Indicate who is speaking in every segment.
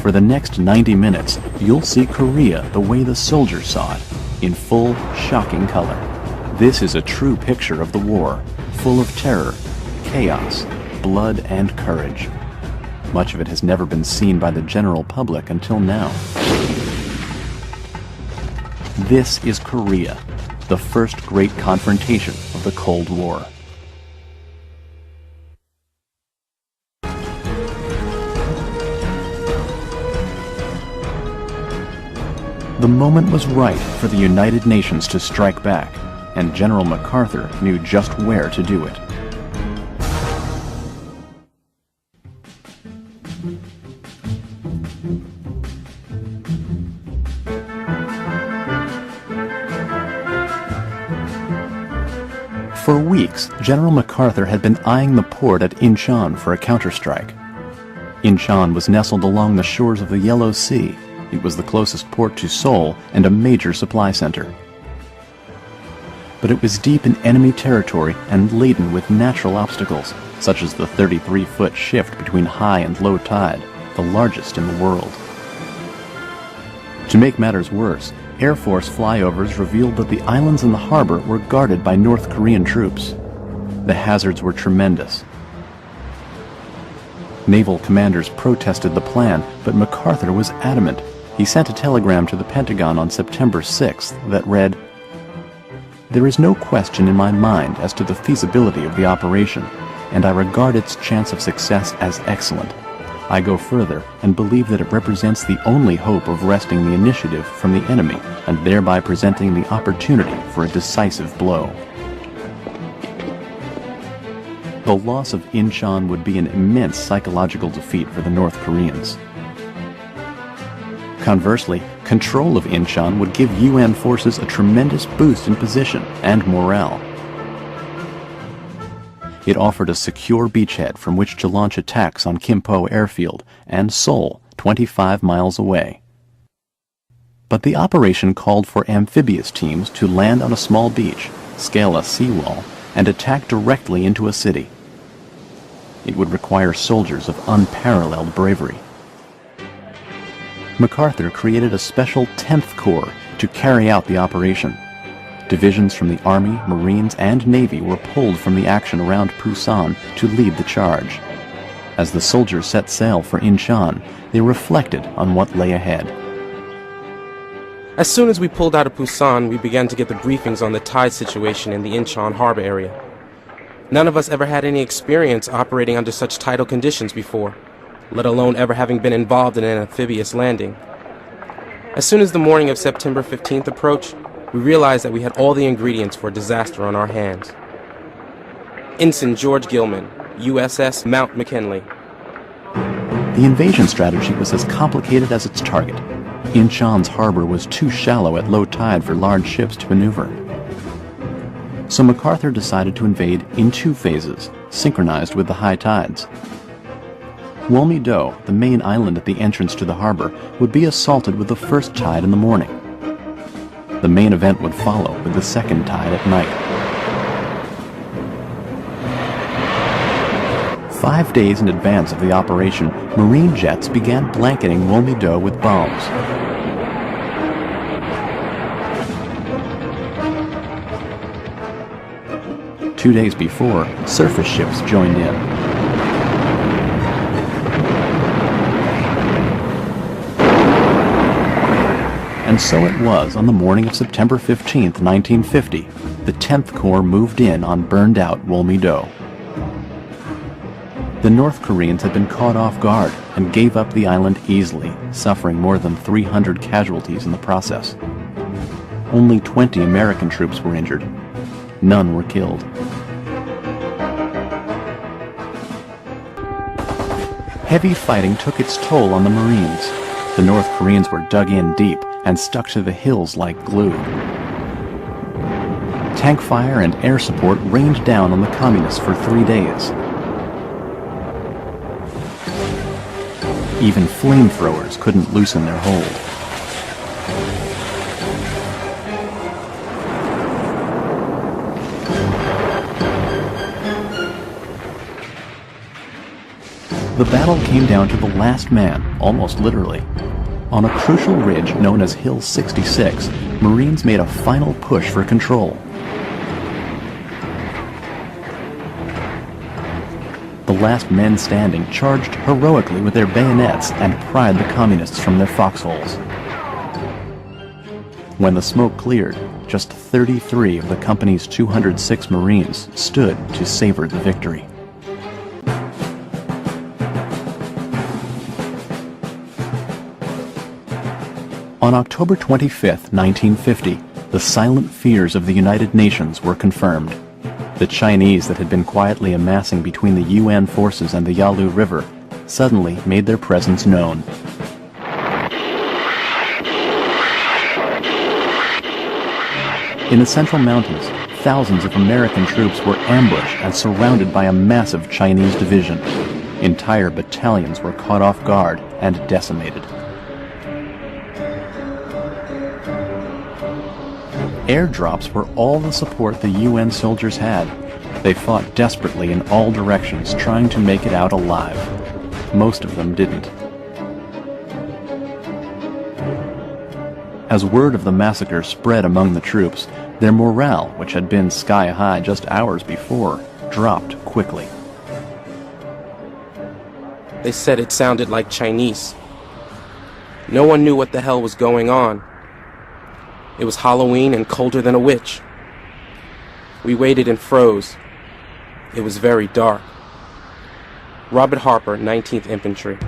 Speaker 1: For the next 90 minutes, you'll see Korea the way the soldiers saw it, in full, shocking color. This is a true picture of the war, full of terror, chaos, blood, and courage. Much of it has never been seen by the general public until now. This is Korea, the first great confrontation of the Cold War. The moment was right for the United Nations to strike back, and General MacArthur knew just where to do it. For weeks, General MacArthur had been eyeing the port at Incheon for a counterstrike. Incheon was nestled along the shores of the Yellow Sea. It was the closest port to Seoul and a major supply center. But it was deep in enemy territory and laden with natural obstacles, such as the 33-foot shift between high and low tide, the largest in the world. To make matters worse, Air Force flyovers revealed that the islands in the harbor were guarded by North Korean troops. The hazards were tremendous. Naval commanders protested the plan, but MacArthur was adamant. He sent a telegram to the Pentagon on September 6th that read, "There is no question in my mind as to the feasibility of the operation, and I regard its chance of success as excellent. I go further and believe that it represents the only hope of wresting the initiative from the enemy and thereby presenting the opportunity for a decisive blow." The loss of Incheon would be an immense psychological defeat for the North Koreans. Conversely, control of Incheon would give UN forces a tremendous boost in position and morale. It offered a secure beachhead from which to launch attacks on Kimpo Airfield and Seoul, 25 miles away. But the operation called for amphibious teams to land on a small beach, scale a seawall, and attack directly into a city. It would require soldiers of unparalleled bravery. MacArthur created a special 10th Corps to carry out the operation. Divisions from the Army, Marines, and Navy were pulled from the action around Pusan to lead the charge. As the soldiers set sail for Incheon, they reflected on what lay ahead.
Speaker 2: As soon as we pulled out of Pusan, we began to get the briefings on the tide situation in the Incheon harbor area. None of us ever had any experience operating under such tidal conditions before, let alone ever having been involved in an amphibious landing. As soon as the morning of September 15th approached, we realized that we had all the ingredients for disaster on our hands. Ensign George Gilman, USS Mount McKinley.
Speaker 1: The invasion strategy was as complicated as its target. Incheon's harbor was too shallow at low tide for large ships to maneuver. So MacArthur decided to invade in 2 phases, synchronized with the high tides. Wolmi-do, the main island at the entrance to the harbor, would be assaulted with the first tide in the morning. The main event would follow with the second tide at night. 5 days in advance of the operation, Marine jets began blanketing Wolmi-do with bombs. Two days before, surface ships joined in. And so it was on the morning of September 15th, 1950, the 10th Corps moved in on burned-out Wolmi-do. The North Koreans had been caught off guard and gave up the island easily, suffering more than 300 casualties in the process. Only 20 American troops were injured. None were killed. Heavy fighting took its toll on the Marines. The North Koreans were dug in deep and stuck to the hills like glue. Tank fire and air support rained down on the communists for 3 days. Even flamethrowers couldn't loosen their hold. The battle came down to the last man, almost literally. On a crucial ridge known as Hill 66, Marines made a final push for control. The last men standing charged heroically with their bayonets and pried the communists from their foxholes. When the smoke cleared, just 33 of the company's 206 Marines stood to savor the victory. On October 25, 1950, the silent fears of the United Nations were confirmed. The Chinese that had been quietly amassing between the UN forces and the Yalu River suddenly made their presence known. In the Central Mountains, thousands of American troops were ambushed and surrounded by a massive Chinese division. Entire battalions were caught off guard and decimated. Airdrops were all the support the UN soldiers had. They fought desperately in all directions, trying to make it out alive. Most of them didn't. As word of the massacre spread among the troops, their morale, which had been sky high just hours before, dropped quickly.
Speaker 2: They said it sounded like Chinese. No one knew what the hell was going on. It was Halloween and colder than a witch. We waited and froze. It was very dark. Robert Harper, 19th Infantry.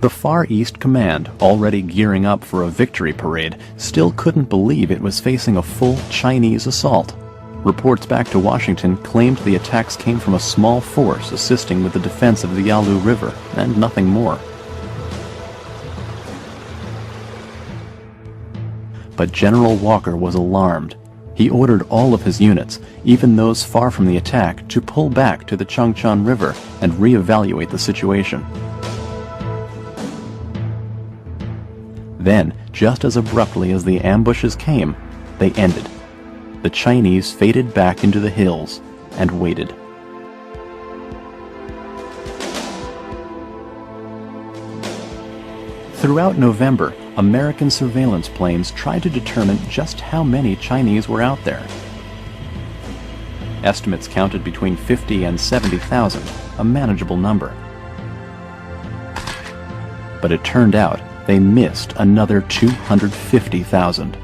Speaker 1: The Far East Command, already gearing up for a victory parade, still couldn't believe it was facing a full Chinese assault. Reports back to Washington claimed the attacks came from a small force assisting with the defense of the Yalu River, and nothing more. But General Walker was alarmed. He ordered all of his units, even those far from the attack, to pull back to the Changchun River and reevaluate the situation. Then, just as abruptly as the ambushes came, they ended. The Chinese faded back into the hills and waited. Throughout November, American surveillance planes tried to determine just how many Chinese were out there. Estimates counted between 50 and 70,000, a manageable number. But it turned out they missed another 250,000.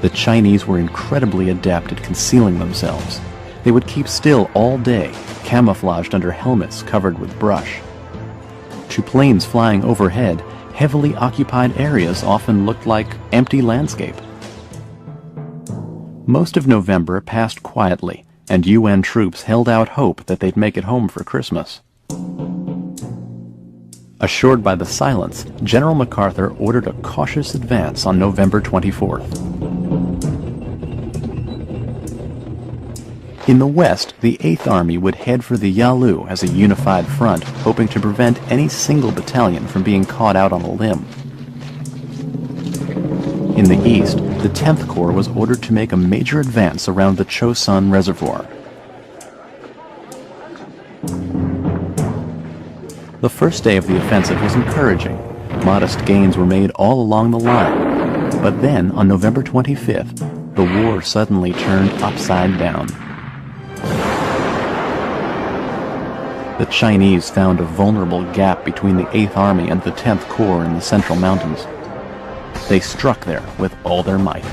Speaker 1: The Chinese were incredibly adept at concealing themselves. They would keep still all day, camouflaged under helmets covered with brush. To planes flying overhead, heavily occupied areas often looked like empty landscape. Most of November passed quietly, and UN troops held out hope that they'd make it home for Christmas. Assured by the silence, General MacArthur ordered a cautious advance on November 24th. In the west, the 8th Army would head for the Yalu as a unified front, hoping to prevent any single battalion from being caught out on a limb. In the east, the 10th Corps was ordered to make a major advance around the Chosun Reservoir. The first day of the offensive was encouraging. Modest gains were made all along the line. But then, on November 25th, the war suddenly turned upside down. The Chinese found a vulnerable gap between the 8th Army and the 10th Corps in the Central Mountains. They struck there with all their might.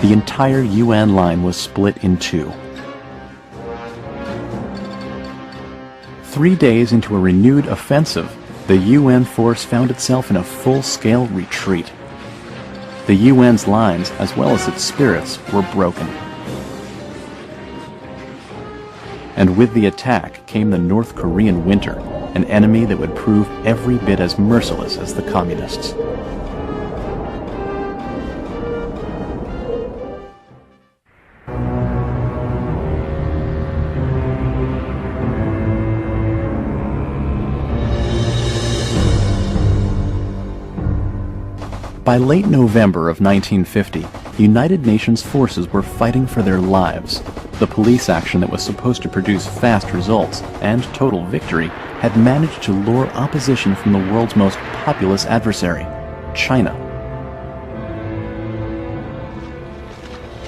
Speaker 1: The entire UN line was split in two. 3 days into a renewed offensive, the UN force found itself in a full-scale retreat. The UN's lines, as well as its spirits, were broken. And with the attack came the North Korean winter, an enemy that would prove every bit as merciless as the communists. By late November of 1950, United Nations forces were fighting for their lives. The police action that was supposed to produce fast results and total victory had managed to lure opposition from the world's most populous adversary, China.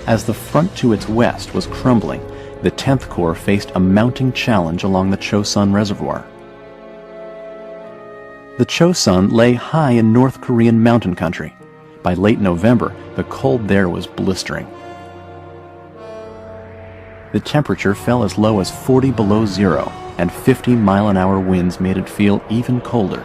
Speaker 1: As the front to its west was crumbling, the 10th Corps faced a mounting challenge along the Chosun Reservoir. The Chosun lay high in North Korean mountain country. By late November, the cold there was blistering. The temperature fell as low as 40 below zero, and 50-mile-an-hour winds made it feel even colder.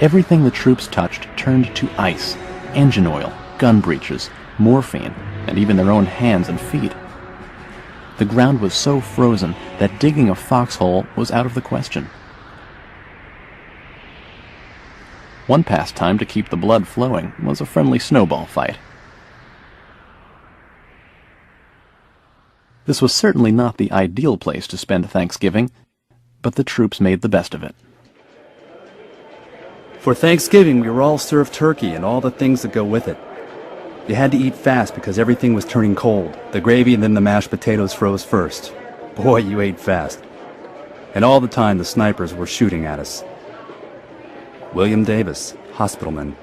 Speaker 1: Everything the troops touched turned to ice, engine oil, gun breeches, morphine, and even their own hands and feet. The ground was so frozen that digging a foxhole was out of the question. One pastime to keep the blood flowing was a friendly snowball fight. This was certainly not the ideal place to spend Thanksgiving, but the troops made the best of it.
Speaker 3: For Thanksgiving, we were all served turkey and all the things that go with it. You had to eat fast because everything was turning cold. The gravy and then the mashed potatoes froze first. Boy, you ate fast. And all the time the snipers were shooting at us. William Davis, hospitalman,